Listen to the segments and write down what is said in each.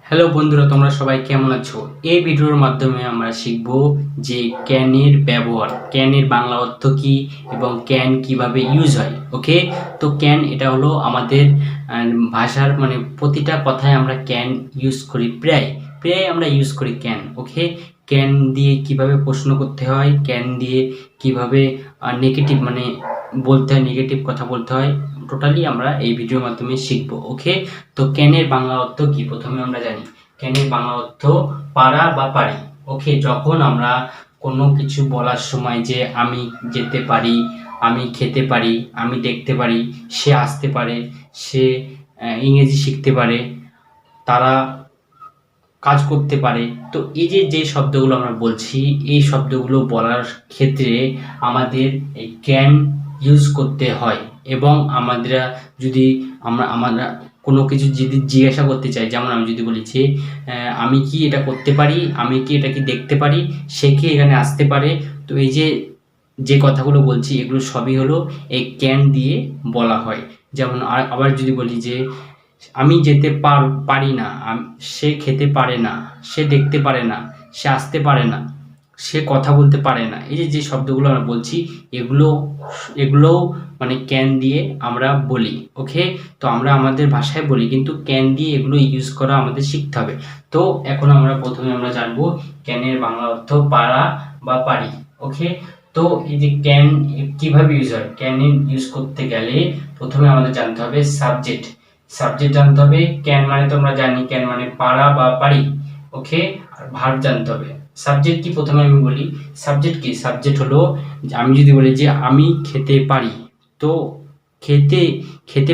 Hello বন্ধুরা, তোমরা সবাই কেমন আছো? এই ভিডিওর মাধ্যমে আমরা শিখব যে ক্যানের ব্যবহার, ক্যানের বাংলা অর্থ কী এবং ক্যান কিভাবে ইউজ হয়। ওকে, তো ক্যান এটা হলো আমাদের ভাষার প্রতিটা কথায় আমরা ক্যান ইউজ করি, প্রায় আমরা ইউজ করি ক্যান। ওকে, ক্যান দিয়ে কিভাবে প্রশ্ন করতে হয়, ক্যান দিয়ে কিভাবে নেগেটিভ বলতে হয়, নেগেটিভ কথা বলতে হয়, টোটালি আমরা এই ভিডিওর মাধ্যমে শিখব। ওকে, তো ক্যানের বাংলা অর্থ কি প্রথমে আমরা জানি। ক্যানের বাংলা অর্থ পারা বা পারি। ওকে, যখন আমরা কোনো কিছু বলার সময় যে আমি যেতে পারি, আমি খেতে পারি, আমি দেখতে পারি, সে আসতে পারে, সে ইংরেজি শিখতে পারে, তারা কাজ করতে পারে, তো এই যে শব্দগুলো আমরা বলছি, এই শব্দগুলো বলার ক্ষেত্রে আমাদের এই ক্যান ইউজ করতে হয়। এবং আমাদের যদি আমরা কোনো কিছু যদি জিজ্ঞাসা করতে চাই, যেমন আমি যদি বলি যে আমি কি এটা করতে পারি, আমি কি এটা কি দেখতে পারি, সে কি এখানে আসতে পারে, তো এই যে কথাগুলো বলছি এগুলো সবই হলো এই ক্যান দিয়ে বলা হয়। যেমন আবার যদি বলি যে আমি যেতে পারি না, সে খেতে পারে না, সে দেখতে পারে না, সে আসতে পারে না, সে কথা বলতে পারে না, এই যে শব্দগুলো আমরা বলছি এগুলোও ক্যান দিয়ে আমরা বলি। ওকে, তো আমরা আমাদের ভাষায় বলি, কিন্তু ক্যান দিয়ে এগুলো ইউজ করা আমাদের শিখতে হবে। তো এখন প্রথমে আমরা জানবো ক্যানের বাংলা অর্থ পারা বা পারি। ওকে, তো এই যে ক্যান কিভাবে ইউজ হয়, ক্যান ইউজ করতে গেলে প্রথমে আমাদের জানতে হবে সাবজেক্ট জানতে হবে। ক্যান তোমরা জানি, ক্যান পারা বা পারি। ওকে, আর ভার্ব জানতে হবে। সাবজেক্ট কি প্রথমে আমি বলি। সাবজেক্ট কি? সাবজেক্ট হলো আমি যদি বলি যে আমি খেতে পারি, তো খেতে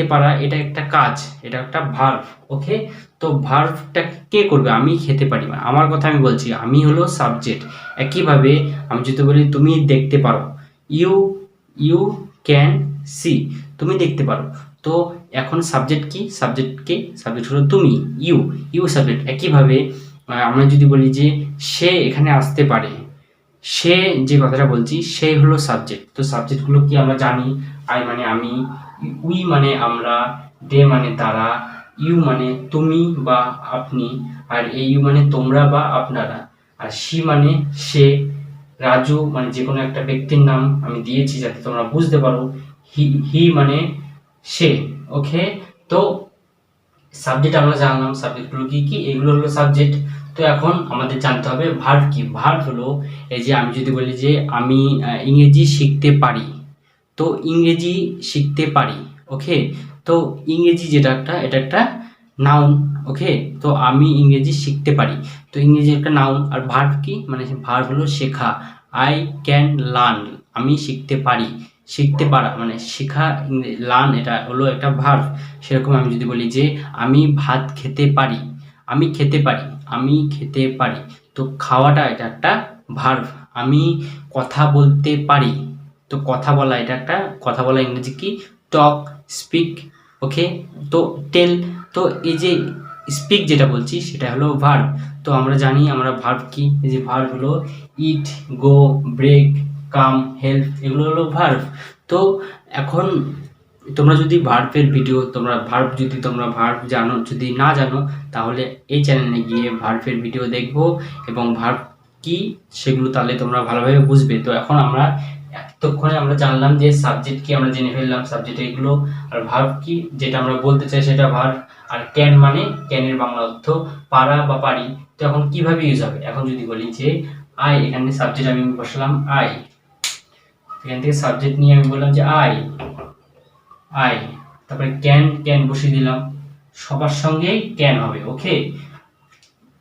পারা এটা একটা কাজ, এটা একটা ভার্ব। ওকে, তো ভার্বটা কে করবে? আমি খেতে পারি, আমার কথা আমি বলছি, আমি হলো সাবজেক্ট। একইভাবে আমি যদি বলি তুমি দেখতে পারো, ইউ ক্যান সি, তুমি দেখতে পারো, তো এখন সাবজেক্ট কি? সাবজেক্ট হলো তুমি, ইউ সাবজেক্ট। একইভাবে আমরা যদি বলি যে সে এখানে আসতে পারে, সে যে কথাটা বলছি সে হলো সাবজেক্ট। তো সাবজেক্টগুলো কি আমরা জানি। আই আমি, উই আমরা, দে তারা, ইউ তুমি বা আপনি, আর এই ইউ তোমরা বা আপনারা, আর সি সে, রাজু যে কোনো একটা ব্যক্তির নাম আমি দিয়েছি যাতে তোমরা বুঝতে পারো। হি সে। ওকে, তো সাবজেক্ট আমরা জানলাম, সাবজেক্টগুলো কি এগুলো হলো সাবজেক্ট। তো এখন আমাদের জানতে হবে ভার্ব কি। ভার্ব হলো এই যে আমি যদি বলি যে আমি ইংরেজি শিখতে পারি, তো ইংরেজি শিখতে পারি। ওকে, তো ইংরেজি এটা একটা নাউন। ওকে, তো আমি ইংরেজি শিখতে পারি, তো ইংরেজি একটা নাউন। আর ভার্ব কি? ভার্ব হলো শেখা। আই ক্যান লার্ন, আমি শিখতে পারি, শিখতে পারা শেখা, লার্ন এটা হলো একটা ভার্ব। সেরকম আমি যদি বলি যে আমি ভাত খেতে পারি, আমি খেতে পারি, তো খাওয়াটা এটা একটা ভার্ব। আমি কথা বলতে পারি, তো কথা বলা এটা একটা, কথা বলা ইংরেজি কি? টক, স্পিক। ওকে, তো টেল, তো এই যে স্পিক যেটা বলছি সেটা হলো ভার্ব। তো আমরা জানি আমরা ভার্ব কি, এই যে ভার্ব হলো ইট, গো, ব্রেক, কাম, হেল্প, এগুলো হলো ভার্ব। তো এখন তোমরা যদি ভার্ব জানো, যদি না জানো তাহলে এই চ্যানেলে গিয়ে ভার্বের ভিডিও দেখবো এবং ভার্ব কি সেগুলো তাহলে তোমরা ভালোভাবে বুঝবে। তো এখন এতক্ষণে আমরা জানলাম যে সাবজেক্ট কি, আমরা জেনে ফেললাম সাবজেক্ট এগুলো, আর ভার্ব কি যেটা আমরা বলতে চাই সেটা ভার্ব। আর ক্যান ক্যানের বাংলা অর্থ পারা বা পারি। তো এখন কিভাবে ইউজ হবে? এখন যদি বলি যে আই, এখানে সাবজেক্ট আমি বসালাম আই, এখান থেকে সাবজেক্ট নিয়ে আমি বললাম যে আই, তারপরে ক্যান বসিয়ে দিলাম, সবার সঙ্গেই ক্যান হবে। ওকে,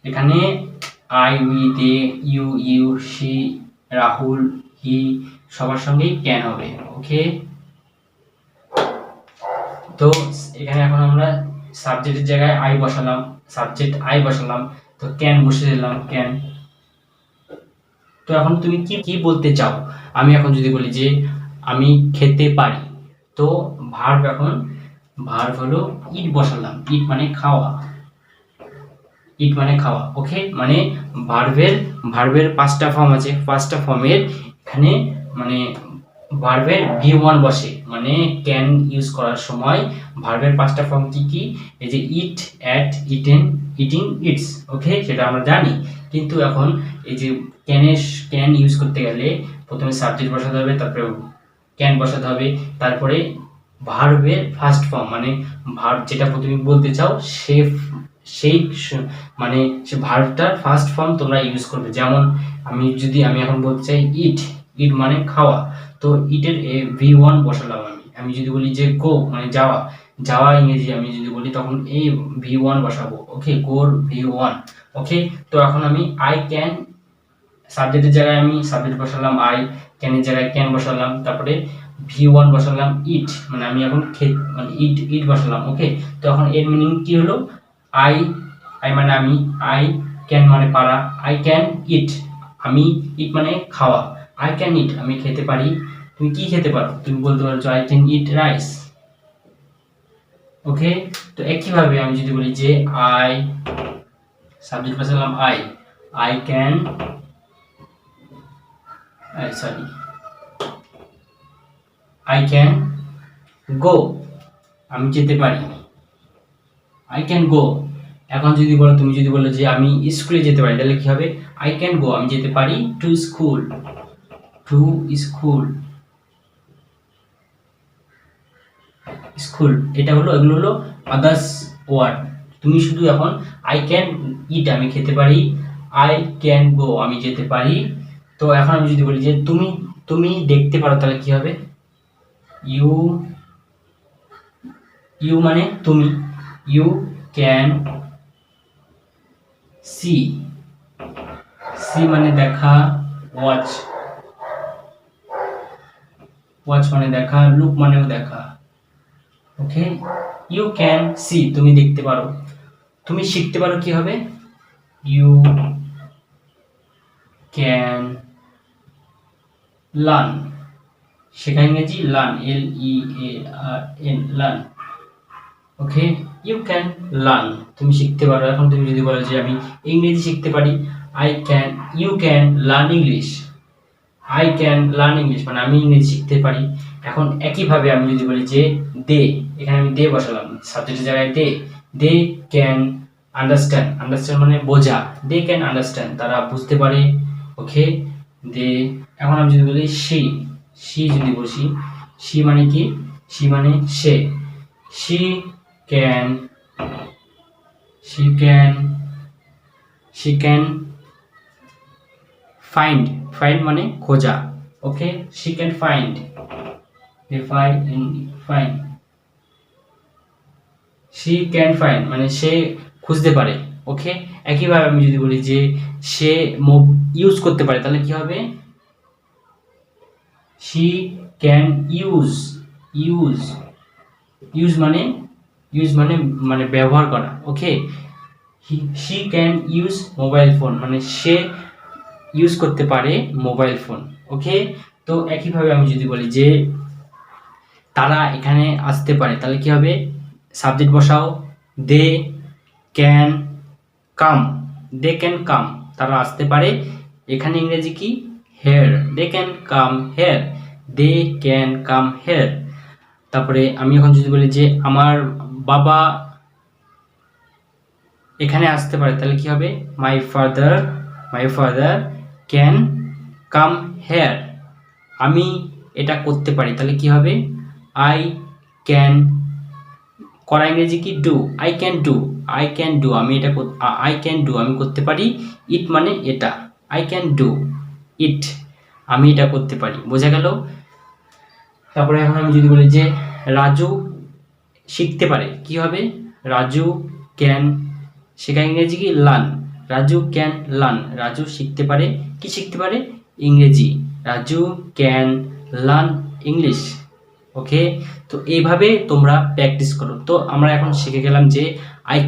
এখানে I, we, they, you, she, Rahul, he, সবার সঙ্গেই ক্যান হবে। ওকে, তো এখানে এখন আমরা সাবজেক্টের জায়গায় আই বসালাম, তো ক্যান বসিয়ে দিলাম, ক্যান। তো এখন তুমি কি বলতে চাও? আমি এখন যদি বলি যে আমি খেতে পারি, তো ভার্ব হলো ইট বসালাম, ইট খাওয়া, খাওয়া। ওকে, ভার্বের পাঁচটা ফর্ম আছে, পাঁচটা ফর্মের এখানে ভার্বের V1 বসে, মানে ক্যান ইউজ করার সময় ভার্বের পাঁচটা ফর্ম কি কি, এই যে ইট, অ্যাট, ইটেন, ইটিং, ইটস, ওকে, সেটা আমরা জানি। কিন্তু এখন এই যে ক্যান ইউজ করতে গেলে প্রথমে সাবজেক্ট বসাতে হবে, তারপরে ক্যান বসাতে হবে, তারপরে ভার্বের ফার্স্ট ফর্ম মানে ভার্ব যেটা প্রথমে বলতে চাও সেই মানে সে ভার্বটার ফার্স্ট ফর্ম তোমরা ইউজ করবে। যেমন আমি এখন বলতে চাই ইট, ইট মানে খাওয়া, তো ইটের V1 বসালাম আমি যদি বলি যে গো মানে যাওয়া, যাওয়া ইংরেজি আমি যদি বলি তখন এই V1 বসাবো, ওকে, গোর V1, ওকে। তো এখন আমি আই ক্যান, সাবজেক্টের জায়গায় আমি সাবজেক্ট বসালাম আই, ক্যানের জায়গায় ক্যান বসালাম, তারপরে V1 বসালাম ইট, মানে আমি এখন মানে ইট বসালাম, ওকে। তো এখন এর মিনিং কি হলো, আই মানে আমি, আই ক্যান মানে পারা, আই ক্যান ইট, আমি ইট মানে খাওয়া, আই ক্যান ইট আমি খেতে পারি। তুমি কি খেতে পারো, তুমি বলতে পারো আই ক্যান ইট রাইস, ওকে। তো একইভাবে আমি যদি বলি যে আই, সাবজেক্ট বসালাম I can, I can go আমি যেতে পারি, আই ক্যান গো। এখন যদি বলো, তুমি যদি বলো যে আমি স্কুলে যেতে পারি, তাহলে কি হবে, আই ক্যান গো আমি যেতে পারি to school, to school, school. এটা হলো, এগুলো হলো আদার্স ওয়ার্ড। তুমি শুধু এখন আই ক্যান ইট আমি খেতে পারি, আই ক্যান গো আমি যেতে পারি। তো এখন আমি যদি বলি যে তুমি দেখতে পারো, তাহলে কি হবে, ইউ মানে তুমি, ইউ ক্যান সি, সি মানে দেখা, ওয়াচ মানে দেখা, লুক মানেও দেখা, ওকে। ইউ ক্যান সি তুমি দেখতে পারো, তুমি শিখতে পারো কি হবে, ইউ ক্যান লার্ন, শেখা ইংরেজি learn, LEARN, learn, okay. You can learn তুমি শিখতে পারো। এখন তুমি যদি বলো যে আমি ইংরেজি শিখতে পারি, you can learn English, I can learn English মানে আমি ইংরেজি শিখতে পারি। এখন একইভাবে আমি যদি বলি যে দে, এখানে আমি দে বসালাম সাবজেক্টের জায়গায় দে ক্যান আন্ডারস্ট্যান্ড মানে বোঝা, দে ক্যান আন্ডারস্ট্যান্ড তারা বুঝতে পারে, ওকে। দে, এখন আমি যদি বলি সি যদি বসি, সি মানে কি, সি মানে সে, সি ক্যান ফাইন্ড মানে খোঁজা, okay. She can find, she can find মানে সে খুঁজতে পারে, ওকে। একইভাবে আমি যদি বলি যে সে ইউজ করতে পারে, তাহলে কি হবে, শি ক্যান ইউজ মানে ব্যবহার করা, okay. She can use mobile phone মানে সে ইউজ করতে পারে মোবাইল ফোন, ওকে। তো একইভাবে আমি যদি বলি যে তারা এখানে আসতে পারে, তাহলে কি হবে, সাবজেক্ট বসাও, দে ক্যান কাম তারা আসতে পারে, এখানে ইংরেজি কি, here, they can come here. তারপরে আমি এখন যদি বলি যে আমার বাবা এখানে আসতে পারে, তাহলে কি হবে, my father can come here, আমি এটা করতে পারি, তাহলে কি হবে, আই ক্যান, করা ইংরেজি কি, ডু, আই ক্যান ডু আমি এটা আমি করতে পারি, ইট মানে এটা, আই ক্যান ডু ইট আমি এটা করতে পারি, বোঝা গেল। তারপরে এখন আমি যদি বলি যে রাজু শিখতে পারে, কি হবে, রাজু ক্যান, শেখা ইংরেজি কি, learn, Raju can learn, Raju শিখতে পারে, কি শিখতে পারে, ইংরেজি, রাজু ক্যান লার্ন ইংলিশ, ওকে। তো এইভাবে তোমরা প্র্যাকটিস করো। তো আমরা এখন শিখে গেলাম যে আই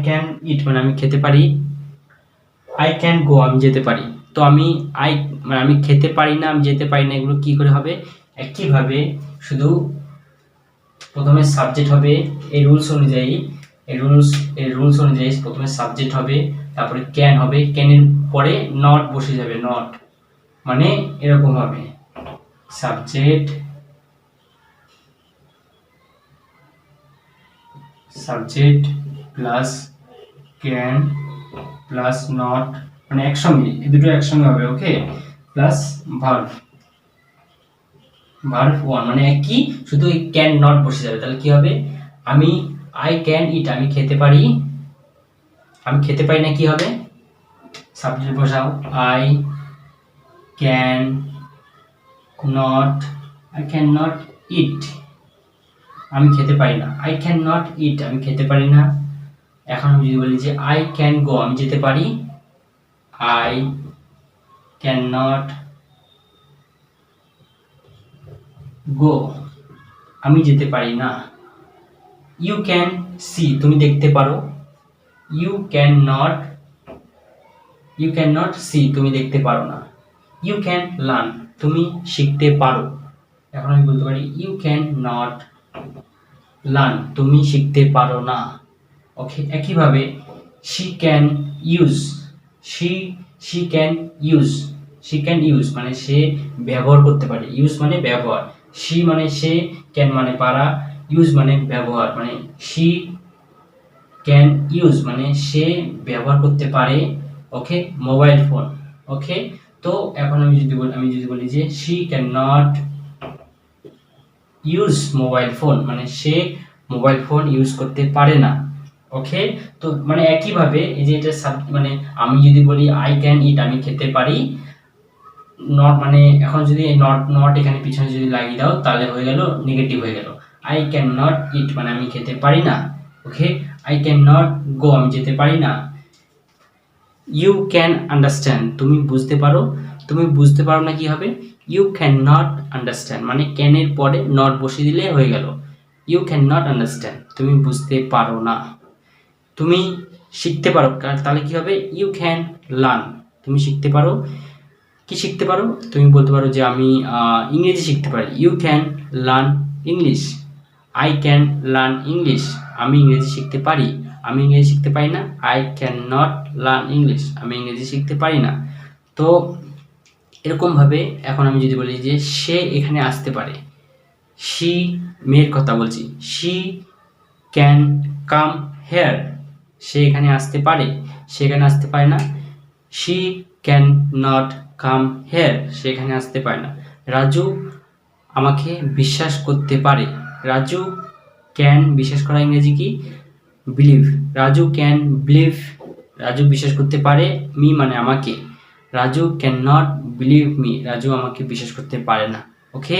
ক্যান ইট মানে আমি খেতে পারি, আই ক্যান গো আমি যেতে পারি। তো আমি মানে আমি খেতে পারি না, আমি যেতে পারি না, এগুলো কি করে হবে, একইভাবে শুধু প্রথমে সাবজেক্ট হবে এই রুলস অনুযায়ী প্রথমে সাবজেক্ট হবে, তারপরে ক্যান হবে, ক্যানের পরে নট বসে যাবে, নট মানে এরকম হবে, subject subject plus can plus not, মানে একসঙ্গে এই দুটো একসঙ্গে হবে, ওকে, প্লাস ভার্ব, ভার্ব ওয়ান মানে একই, শুধু এই ক্যান নট বসে যাবে। তাহলে কি হবে, আমি আই ক্যান ইট, আমি খেতে পারি, আমি খেতে পারি না, কি হবে, সাবজেক্ট বসাও, I can not, I can not eat, আমি খেতে পারি না, আই ক্যান নট ইট, আমি খেতে পারি না। এখন আমি যদি বলি যে আই ক্যান গো, আমি যেতে পারি, আই ক্যান নট গো, আমি যেতে পারি না। ইউ ক্যান সি, তুমি দেখতে পারো, ইউ ক্যান নট সি, তুমি দেখতে পারো না। ইউ ক্যান লার্ন, তুমি শিখতে পারো। এখন আমি বলতে পারি ইউ ক্যান নট লার্ন, তুমি শিখতে পারো না। ওকে, একইভাবে she can use, she can use মানে সে ব্যবহার করতে পারে, ইউজ মানে ব্যবহার, শি মানে সে, ক্যান মানে পারা, ইউজ মানে ব্যবহার, মানে শি ক্যান ইউজ মানে সে ব্যবহার করতে পারে, ওকে, মোবাইল ফোন। ওকে, তো এখন আমি যদি বলি যে she can not use mobile phone, মানে সে মোবাইল ফোন ইউজ করতে পারে না। ওকে, তো মানে একইভাবে এই যে এটা মানে আমি যদি বলি আই ক্যান ইট, আমি খেতে পারি, নট মানে এখন যদি নট এখানে পিছনে যদি লাগিয়ে দাও তাহলে হয়ে গেল নেগেটিভ হয়ে গেল। আই ক্যান নট ইট মানে আমি খেতে পারি না। ওকে, আই ক্যান নট গো, আমি যেতে পারি না। ইউ ক্যান আন্ডারস্ট্যান্ড, তুমি বুঝতে পারো, তুমি বুঝতে পারো না, কি হবে, ইউ ক্যান নট আন্ডারস্ট্যান্ড, মানে ক্যানের পরে নট বসিয়ে দিলে হয়ে গেল, ইউ ক্যান নট আন্ডারস্ট্যান্ড, তুমি বুঝতে পারো না। তুমি শিখতে পারো, তাহলে কি হবে, ইউ ক্যান লার্ন, তুমি শিখতে পারো, কি শিখতে পারো, তুমি বলতে পারো যে আমি ইংরেজি শিখতে পারি, you can learn English. I can learn English, আমি ইংরেজি শিখতে পারি, আমি ইংরেজি শিখতে পারি না, I can not learn English, আমি ইংরেজি শিখতে পারি না। তো এরকমভাবে এখন আমি যদি বলি যে সে এখানে আসতে পারে, শি মেয়ের কথা বলছি, শি ক্যান কাম হেয়ার, সে এখানে আসতে পারে, সে এখানে আসতে পারে না, she can not come here, সে এখানে আসতে পারে না। রাজু আমাকে বিশ্বাস করতে পারে, রাজু ক্যান, বিশ্বাস করা ইংরেজি কি, believe, Raju can believe, Raju বিশ্বাস করতে পারে, মি মানে আমাকে, Raju can not believe me, Raju আমাকে বিশ্বাস করতে পারে না। ওকে,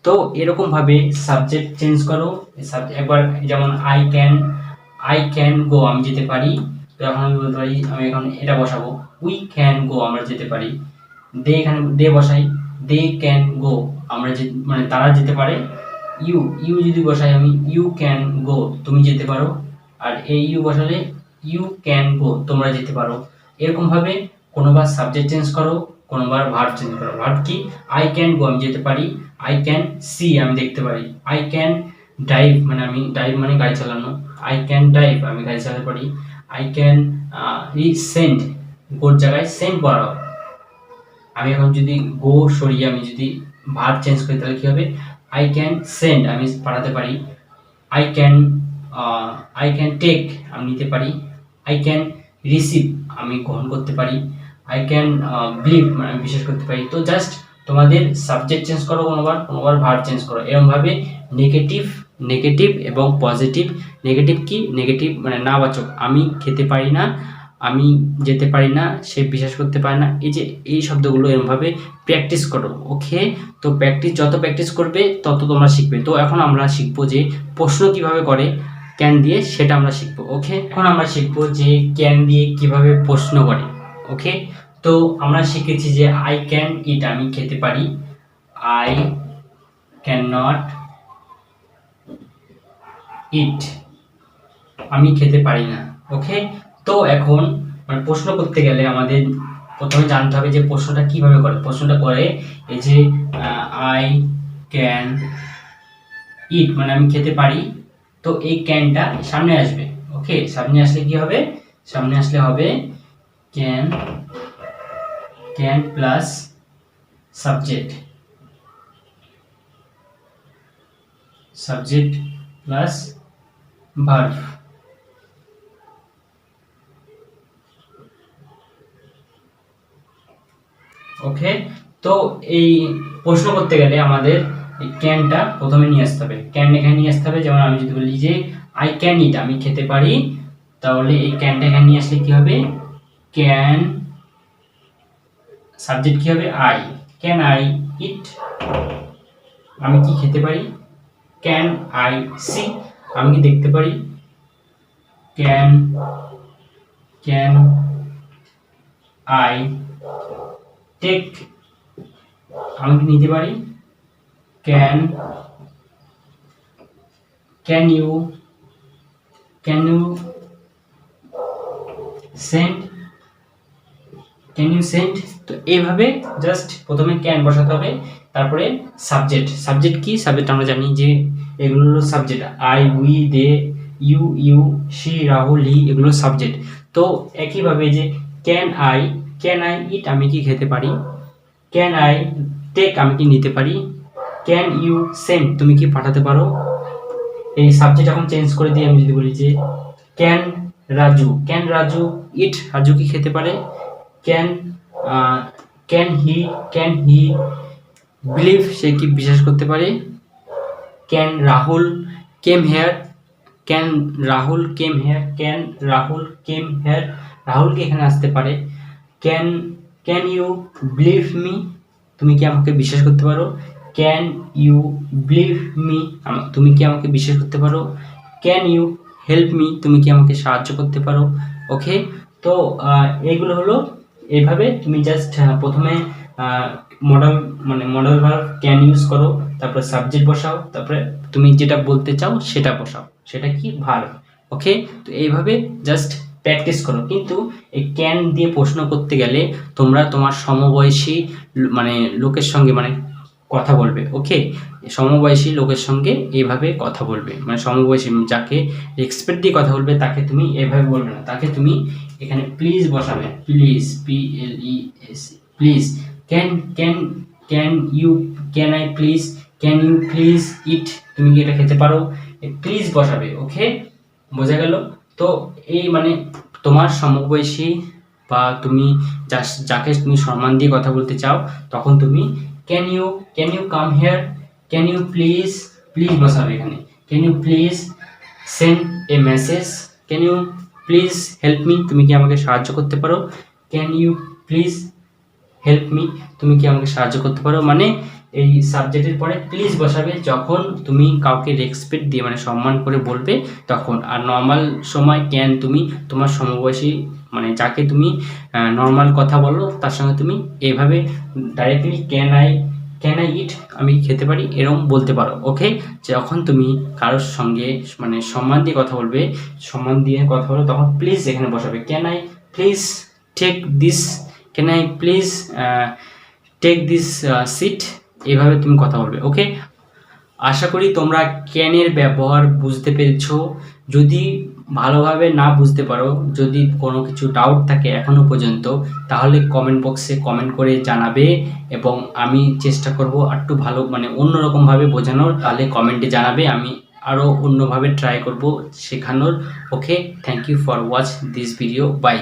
তো এরকমভাবে সাবজেক্ট চেঞ্জ করো, একবার যেমন আই ক্যান গো, আমি যেতে পারি, তো এখন আমি বলতে পারি, আমি এখন এটা বসাবো, উই ক্যান গো, আমরা যেতে পারি, দে এখানে দে বসাই, দে ক্যান গো, আমরা মানে তারা যেতে পারে। ইউ যদি বসাই আমি, ইউ ক্যান গো, তুমি যেতে পারো, আর এই ইউ বসালে ইউ ক্যান গো, তোমরা যেতে পারো। এরকমভাবে কোনোবার সাবজেক্ট চেঞ্জ করো, কোনোবার ভার্ব চেঞ্জ করো। ভার্ব কি, আই ক্যান গো, আমি যেতে পারি, আই ক্যান সি, আমি দেখতে পারি, আই ক্যান ড্রাইভ মানে আমি ড্রাইভ মানে গাড়ি চালানো, আই ক্যান ড্রাইভ, আমি গাড়ি চালাতে পারি, আই ক্যান সেন্ড, গোর জায়গায় সেন্ড করা, আমি এখন যদি গো সরিয়ে আমি যদি ভার্ব চেঞ্জ করি তাহলে কি হবে, আই ক্যান সেন্ড, আমি পাঠাতে পারি, আই ক্যান টেক, আমি নিতে পারি, আই ক্যান রিসিভ, আমি গ্রহণ করতে পারি, আই ক্যান বিলিভ মানে আমি বিশ্বাস করতে পারি। তো জাস্ট তোমাদের সাবজেক্ট চেঞ্জ করো, কোনোবার ভার্ব চেঞ্জ করো, এরকমভাবে নেগেটিভ এবং পজিটিভ। নেগেটিভ কি, নেগেটিভ মানে নাবাচক, আমি খেতে পারি না, আমি যেতে পারি না, সে বিশ্বাস করতে পারে না, এই যে এই শব্দগুলো এরকমভাবে প্র্যাকটিস করো। ওকে, তো যত প্র্যাকটিস করবে তত তোমরা শিখবে। তো এখন আমরা শিখবো যে প্রশ্ন কিভাবে করে ক্যান দিয়ে, সেটা আমরা শিখবো। ওকে, এখন আমরা শিখবো যে ক্যান দিয়ে কিভাবে প্রশ্ন করে। ওকে, তো আমরা শিখেছি যে আই ক্যান ইট, আমি খেতে পারি, আই ক্যান নট ইট, আমি খেতে পারি না। ওকে, তো এখন মানে প্রশ্ন করতে গেলে আমাদের প্রথমে জানতে হবে যে প্রশ্নটা কিভাবে করে। প্রশ্নটা করে এই যে আই ক্যান ইট মানে আমি খেতে পারি, তো এই ক্যানটা সামনে আসবে। ওকে, সামনে আসলে কি হবে, সামনে আসলে হবে can plus subject plus verb. Okay, তো এই প্রশ্ন করতে গেলে আমাদের ক্যানটা প্রথমে নিয়ে আসতে হবে। ক্যান এখানে নিয়ে আসতে হবে। যেমন আমি যদি বলি যে আই ক্যান ইট, আমি খেতে পারি, তাহলে এই ক্যানটা এখানে নিয়ে আসলে কি হবে, ক্যান, সাবজেক্ট কি হবে আই, ক্যান আই ইট, আমি কি খেতে পারি, ক্যান আই সি, আমি কি দেখতে পারি, ক্যান ক্যান আই টেক, আমি কি নিতে পারি, ক্যান ক্যান ইউ সেন্ড, তো এইভাবে জাস্ট প্রথমে ক্যান বসাতে হবে, তারপরে সাবজেক্ট কি, সাবজেক্ট আমরা জানি যে এগুলো হলো subject, I, we, they, you, she, Rahul, he, এগুলো সাবজেক্ট। তো একইভাবে যে ক্যান আই ইট, আমি কি খেতে পারি, ক্যান আই টেক, আমি কি নিতে পারি, ক্যান ইউ সেন্ড, তুমি কি পাঠাতে পারো। এই সাবজেক্ট এখন চেঞ্জ করে দিয়ে আমি যদি বলি যে ক্যান রাজু ইট, রাজু কি খেতে পারে, ক্যান হি বিলিভ, সে কি বিশ্বাস করতে পারে, can Rahul came here, Rahul কি এখানে আসতে পারে, ক্যান ইউ বিলিভ মি, তুমি কি আমাকে বিশ্বাস করতে পারো, ক্যান ইউ বিলিভ মি, তুমি কি আমাকে বিশ্বাস করতে পারো, ক্যান ইউ হেল্প মি, তুমি কি আমাকে সাহায্য করতে পারো। ওকে, তো এইগুলো হলো, এইভাবে তুমি জাস্ট প্রথমে মডেল ভার্ব ক্যান ইউজ করো, তারপরে সাবজেক্ট বসাও, তারপরে তুমি যেটা বলতে চাও সেটা বসাও, সেটা কি ভার্ব। ওকে, তো এইভাবে জাস্ট প্র্যাকটিস করো। কিন্তু এই ক্যান দিয়ে প্রশ্ন করতে গেলে তোমরা তোমার সমবয়সী লোকের সঙ্গে কথা বলবে। ওকে, সমবয়সী লোকের সঙ্গে এইভাবে কথা বলবে, সমবয়সী যাকে রেসপেক্ট দিয়ে কথা বলবে তাকে তুমি এভাবে বলবে না, তাকে তুমি এখানে প্লিজ বসাবে, please, PLES, please, can you please eat, তুমি কি এটা খেতে পারো, প্লিজ বসাবে। ওকে, বোঝা গেল। তো এই তোমার সমবয়সী বা তুমি যাকে তুমি সম্মান দিয়ে কথা বলতে চাও, তখন তুমি can you come here, can you please বসাবে এখানে, can you please send a message, can you please help me, তুমি কি আমাকে সাহায্য করতে পারো, can you please help me, তুমি কি আমাকে সাহায্য করতে পারো। এই সাবজেক্টের পরে প্লিজ বসাবে যখন তুমি কাউকে রেসপেক্ট দিয়ে সম্মান করে বলবে তখন। আর নর্মাল সময় ক্যান তুমি তোমার সমবয়সী যাকে তুমি নর্মাল কথা বলো তার সঙ্গে তুমি এইভাবে ডাইরেক্টলি ক্যান আই ইট, আমি খেতে পারি, এরকম বলতে পারো। ওকে, যখন তুমি কারোর সঙ্গে সম্মান দিয়ে কথা বলবে, তখন প্লিজ এখানে বসাবে, can I please take this, can I please take this seat, এইভাবে তুমি কথা বলবে। ওকে, আশা করি তোমরা ক্যানের ব্যবহার বুঝতে পেরেছো। যদি ভালোভাবে না বুঝতে পারো, যদি কোনো কিছু ডাউট থাকে এখনো পর্যন্ত, তাহলে কমেন্ট বক্সে কমেন্ট করে জানাবে এবং আমি চেষ্টা করব একটু ভালো অন্যরকমভাবে বোঝানোর। তাহলে কমেন্টে জানাবে, আমি আরও অন্যভাবে ট্রাই করব শেখানোর। Okay, thank you for watch this video, by.